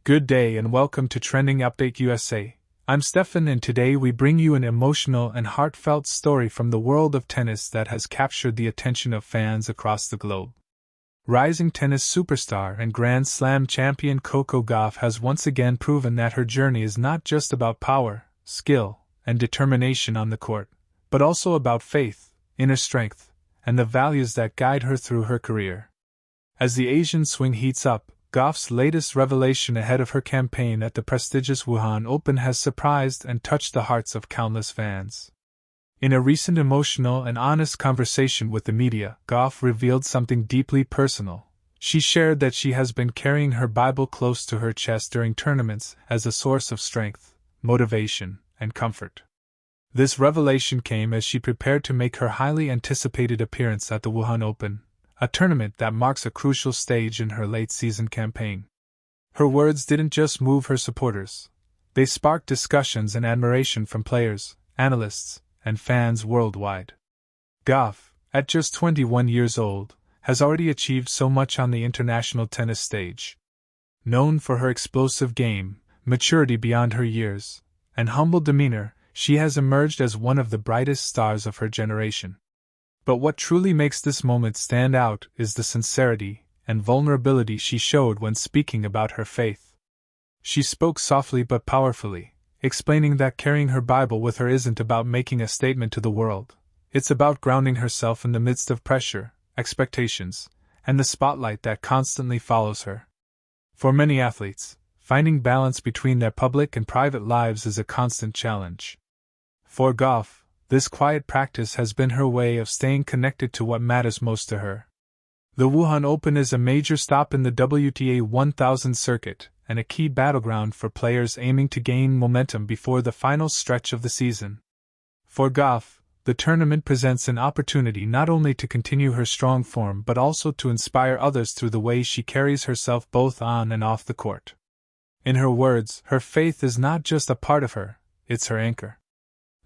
Good day and welcome to Trending Update USA. I'm Stefan and today we bring you an emotional and heartfelt story from the world of tennis that has captured the attention of fans across the globe. Rising tennis superstar and Grand Slam champion Coco Gauff has once again proven that her journey is not just about power, skill, and determination on the court, but also about faith, inner strength, and the values that guide her through her career. As the Asian swing heats up, Gauff's latest revelation ahead of her campaign at the prestigious Wuhan Open has surprised and touched the hearts of countless fans. In a recent emotional and honest conversation with the media, Gauff revealed something deeply personal. She shared that she has been carrying her Bible close to her chest during tournaments as a source of strength, motivation, and comfort. This revelation came as she prepared to make her highly anticipated appearance at the Wuhan Open, a tournament that marks a crucial stage in her late-season campaign. Her words didn't just move her supporters. They sparked discussions and admiration from players, analysts, and fans worldwide. Gauff, at just 21 years old, has already achieved so much on the international tennis stage. Known for her explosive game, maturity beyond her years, and humble demeanor, she has emerged as one of the brightest stars of her generation. But what truly makes this moment stand out is the sincerity and vulnerability she showed when speaking about her faith. She spoke softly but powerfully, explaining that carrying her Bible with her isn't about making a statement to the world. It's about grounding herself in the midst of pressure, expectations, and the spotlight that constantly follows her. For many athletes, finding balance between their public and private lives is a constant challenge. For Gauff, this quiet practice has been her way of staying connected to what matters most to her. The Wuhan Open is a major stop in the WTA 1000 circuit and a key battleground for players aiming to gain momentum before the final stretch of the season. For Gauff, the tournament presents an opportunity not only to continue her strong form but also to inspire others through the way she carries herself both on and off the court. In her words, her faith is not just a part of her, it's her anchor.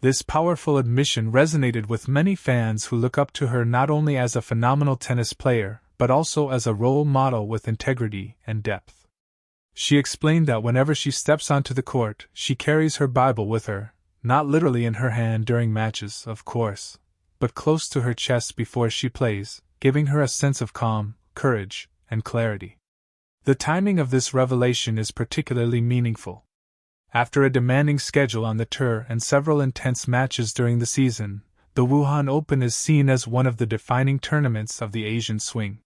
This powerful admission resonated with many fans who look up to her not only as a phenomenal tennis player, but also as a role model with integrity and depth. She explained that whenever she steps onto the court, she carries her Bible with her, not literally in her hand during matches, of course, but close to her chest before she plays, giving her a sense of calm, courage, and clarity. The timing of this revelation is particularly meaningful. After a demanding schedule on the tour and several intense matches during the season, the Wuhan Open is seen as one of the defining tournaments of the Asian swing.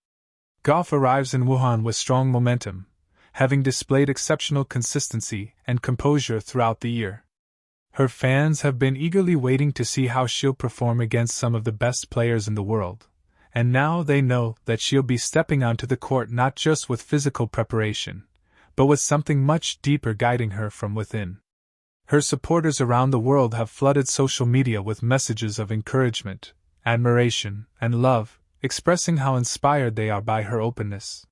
Gauff arrives in Wuhan with strong momentum, having displayed exceptional consistency and composure throughout the year. Her fans have been eagerly waiting to see how she'll perform against some of the best players in the world, and now they know that she'll be stepping onto the court not just with physical preparation, but with something much deeper guiding her from within. Her supporters around the world have flooded social media with messages of encouragement, admiration, and love, expressing how inspired they are by her openness.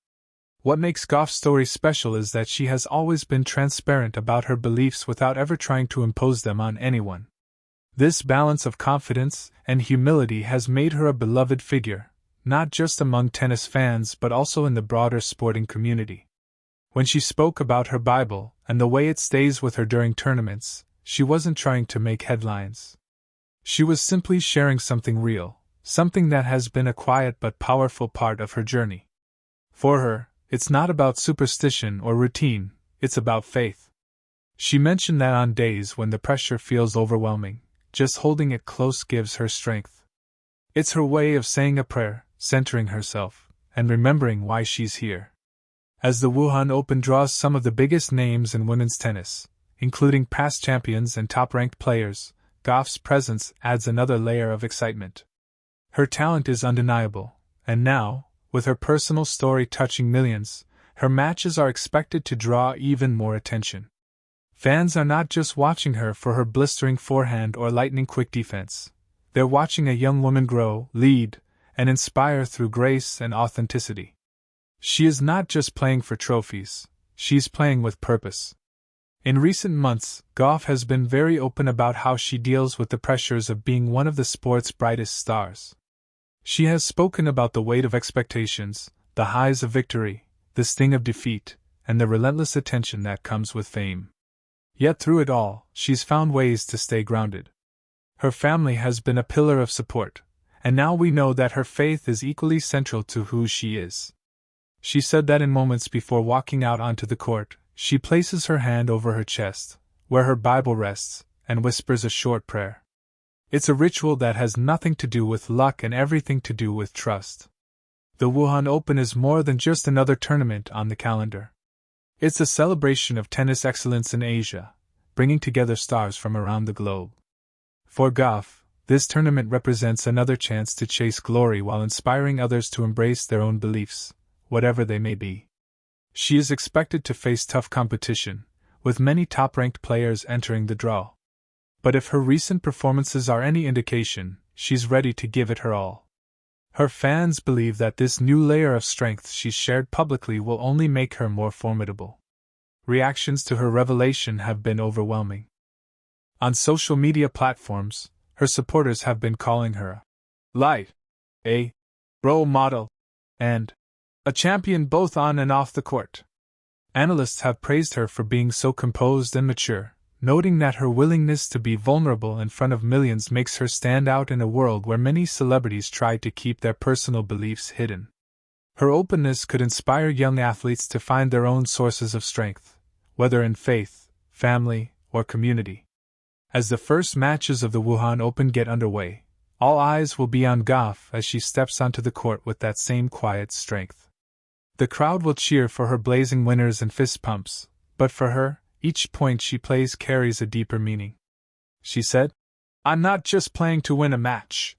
What makes Gauff's story special is that she has always been transparent about her beliefs without ever trying to impose them on anyone. This balance of confidence and humility has made her a beloved figure, not just among tennis fans but also in the broader sporting community. When she spoke about her Bible and the way it stays with her during tournaments, she wasn't trying to make headlines. She was simply sharing something real, something that has been a quiet but powerful part of her journey. For her, it's not about superstition or routine, it's about faith. She mentioned that on days when the pressure feels overwhelming, just holding it close gives her strength. It's her way of saying a prayer, centering herself, and remembering why she's here. As the Wuhan Open draws some of the biggest names in women's tennis, including past champions and top-ranked players, Gauff's presence adds another layer of excitement. Her talent is undeniable, and now, with her personal story touching millions, her matches are expected to draw even more attention. Fans are not just watching her for her blistering forehand or lightning-quick defense. They're watching a young woman grow, lead, and inspire through grace and authenticity. She is not just playing for trophies, she's playing with purpose. In recent months, Gauff has been very open about how she deals with the pressures of being one of the sport's brightest stars. She has spoken about the weight of expectations, the highs of victory, the sting of defeat, and the relentless attention that comes with fame. Yet through it all, she's found ways to stay grounded. Her family has been a pillar of support, and now we know that her faith is equally central to who she is. She said that in moments before walking out onto the court, she places her hand over her chest, where her Bible rests, and whispers a short prayer. It's a ritual that has nothing to do with luck and everything to do with trust. The Wuhan Open is more than just another tournament on the calendar. It's a celebration of tennis excellence in Asia, bringing together stars from around the globe. For Gauff, this tournament represents another chance to chase glory while inspiring others to embrace their own beliefs, whatever they may be. She is expected to face tough competition, with many top-ranked players entering the draw. But if her recent performances are any indication, she's ready to give it her all. Her fans believe that this new layer of strength she's shared publicly will only make her more formidable. Reactions to her revelation have been overwhelming. On social media platforms, her supporters have been calling her a light, a role model, and a champion both on and off the court. Analysts have praised her for being so composed and mature, noting that her willingness to be vulnerable in front of millions makes her stand out in a world where many celebrities try to keep their personal beliefs hidden. Her openness could inspire young athletes to find their own sources of strength, whether in faith, family, or community. As the first matches of the Wuhan Open get underway, all eyes will be on Gauff as she steps onto the court with that same quiet strength. The crowd will cheer for her blazing winners and fist pumps, but for her, each point she plays carries a deeper meaning. She said, "I'm not just playing to win a match.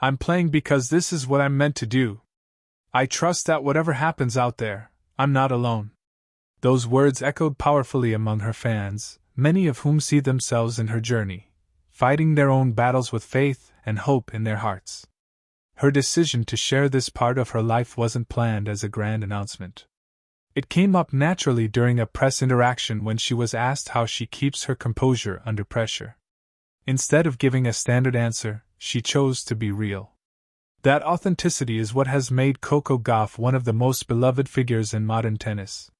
I'm playing because this is what I'm meant to do. I trust that whatever happens out there, I'm not alone." Those words echoed powerfully among her fans, many of whom see themselves in her journey, fighting their own battles with faith and hope in their hearts. Her decision to share this part of her life wasn't planned as a grand announcement. It came up naturally during a press interaction when she was asked how she keeps her composure under pressure. Instead of giving a standard answer, she chose to be real. That authenticity is what has made Coco Gauff one of the most beloved figures in modern tennis.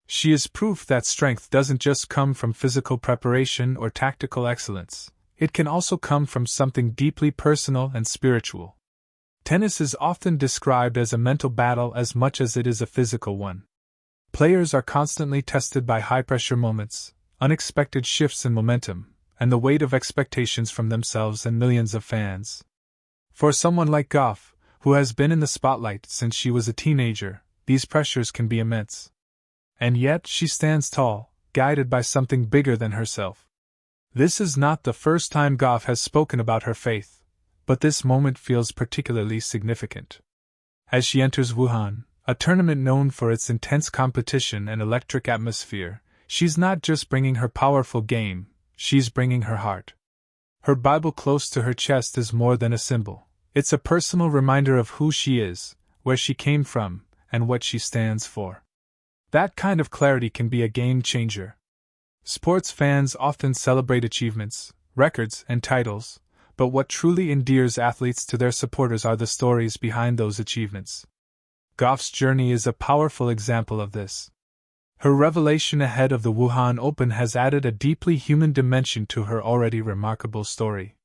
She is proof that strength doesn't just come from physical preparation or tactical excellence, it can also come from something deeply personal and spiritual. Tennis is often described as a mental battle as much as it is a physical one. Players are constantly tested by high-pressure moments, unexpected shifts in momentum, and the weight of expectations from themselves and millions of fans. For someone like Gauff, who has been in the spotlight since she was a teenager, these pressures can be immense. And yet she stands tall, guided by something bigger than herself. This is not the first time Gauff has spoken about her faith, but this moment feels particularly significant. As she enters Wuhan, a tournament known for its intense competition and electric atmosphere, she's not just bringing her powerful game, she's bringing her heart. Her Bible close to her chest is more than a symbol. It's a personal reminder of who she is, where she came from, and what she stands for. That kind of clarity can be a game changer. Sports fans often celebrate achievements, records, and titles, but what truly endears athletes to their supporters are the stories behind those achievements. Gauff's journey is a powerful example of this. Her revelation ahead of the Wuhan Open has added a deeply human dimension to her already remarkable story.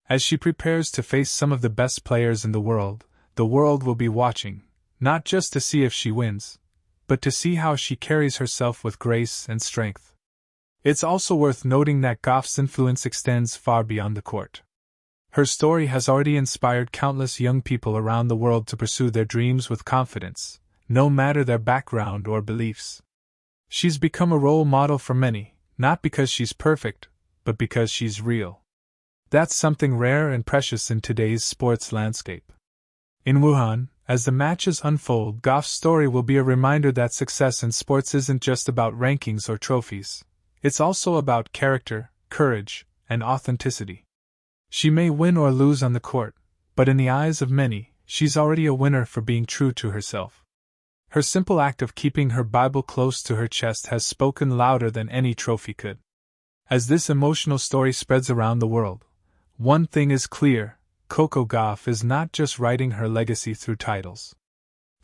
As she prepares to face some of the best players in the world will be watching, not just to see if she wins, but to see how she carries herself with grace and strength. It's also worth noting that Gauff's influence extends far beyond the court. Her story has already inspired countless young people around the world to pursue their dreams with confidence, no matter their background or beliefs. She's become a role model for many, not because she's perfect, but because she's real. That's something rare and precious in today's sports landscape. In Wuhan, as the matches unfold, Gauff's story will be a reminder that success in sports isn't just about rankings or trophies. It's also about character, courage, and authenticity. She may win or lose on the court, but in the eyes of many, she's already a winner for being true to herself. Her simple act of keeping her Bible close to her chest has spoken louder than any trophy could. As this emotional story spreads around the world, one thing is clear: Coco Gauff is not just writing her legacy through titles.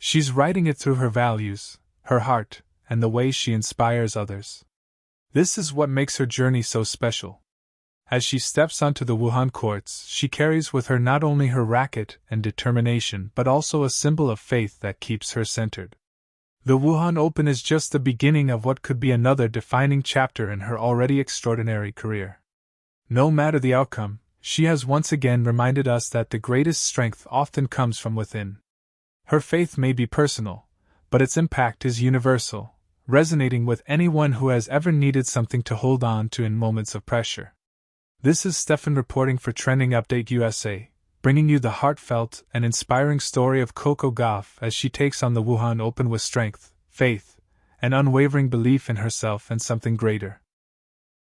She's writing it through her values, her heart, and the way she inspires others. This is what makes her journey so special. As she steps onto the Wuhan courts, she carries with her not only her racket and determination but also a symbol of faith that keeps her centered. The Wuhan Open is just the beginning of what could be another defining chapter in her already extraordinary career. No matter the outcome, she has once again reminded us that the greatest strength often comes from within. Her faith may be personal, but its impact is universal, resonating with anyone who has ever needed something to hold on to in moments of pressure. This is Stefan reporting for Trending Update USA, bringing you the heartfelt and inspiring story of Coco Gauff as she takes on the Wuhan Open with strength, faith, and unwavering belief in herself and something greater.